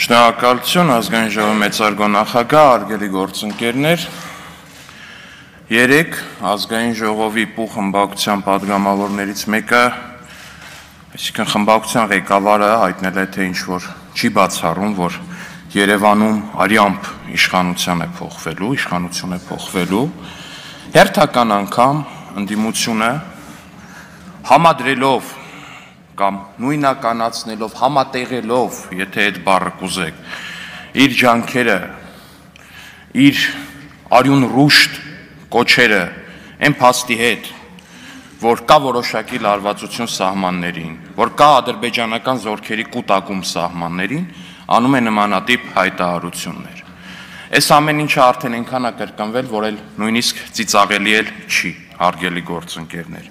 Շնորհակալություն ազգային ժողովի մեծարգո նախագահ, արգելի գործընկերներ, երեկ ազգային ժողովի պու խմբակցության պատգամավորներից մեկը, այսինքն խմբակցության ղեկավարը հայտնել է, թե ինչ-որ չի բացառում, որ Երևանում արյամբ իշխանություն է փոխվելու, հերթական անգամ ընդդիմությունը համադրելով կամ նույնականացնելով, համատեղելով, եթե այդ բառը կուզեք, իր ջանքերը, իր արյուն ռուշտ կոչերը այն փաստի հետ, որ կա որոշակի լարվածություն սահմաններին, որ կա ադրբեջանական զորքերի կուտակում սահմաններին, անում է նմանատիպ հայտարարություններ։ Այս ամեն ինչը արդեն այնքան է կրկնվել, որ նույնիսկ ծիծաղելի չի, հարգելի գործընկերներ։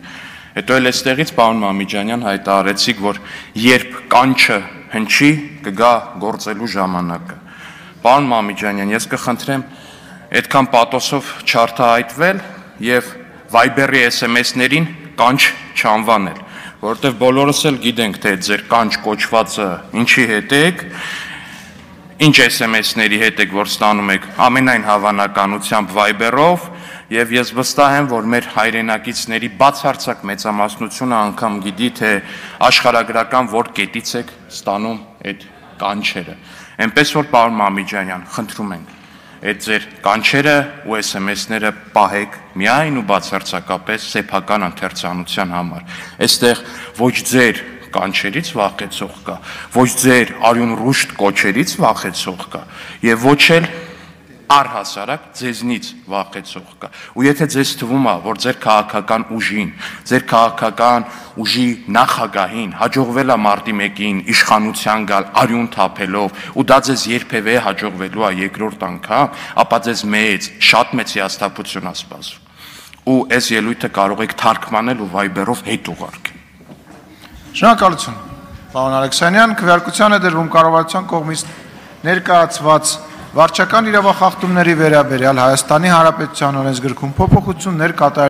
Հետո էլ այստեղից պարոն Մամիջանյան հայտարարեցիք, որ երբ կանչը հնչի, կգա գործելու ժամանակը։ Պարոն Մամիջանյան, ես կխնդրեմ այդքան պաթոսով չարթահայտվել եւ Viber-ի SMS-ներին կանչ չանվանել, որովհետեւ բոլորս էլ գիտենք, թե ձեր կանչ կոչվածը ինչի հետ է, ինչ SMS-ների հետ եք, որ ստանում եք ամենայն հավանականությամբ Viber-ով, եւ ես վստահ եմ, որ մեր հայրենակիցների բացարձակ մեծամասնությունը անգամ գիտի, թե աշխարհագրական որ կետից եք ստանում այդ կանչերը։ Այնպես որ պարոն Մամիջանյան, խնդրում ենք, այդ ձեր կանչերը ու SMS-ները պահեք միայն ու բացարձակապես սեփական ընթերցանության համար։ Այստեղ ոչ ձեր կանչերից վախեցող կա, ոչ ձեր արյուն ռուշտ կոչերից վախեցող կա, եւ ոչ էլ առհասարակ ձեզնից վախեցող կա։ Ու եթե ձեզ թվում է, որ ձեր քաղաքական ուժին, ձեր քաղաքական ուժի նախագահին հաջողվել է մարտի 1-ին իշխանության գալ արյուն թափելով, ու դա ձեզ երբևէ հաջողվելու է երկրորդ անգամ, ապա ձեզ շատ մեծ հիասթափություն է սպասում։ Ու այս ելույթը կարող եք թարգմանել ու Viber-ով հետ ուղարկել։ Շնորհակալություն, պարոն Ալեքսանյան, քվեարկության է դրվում կառավարության կողմից ներկայացված վարչական իրավախախտումների վերաբերյալ Հայաստանի Հանրապետության օրենսգրքում փոփոխություններ կատարել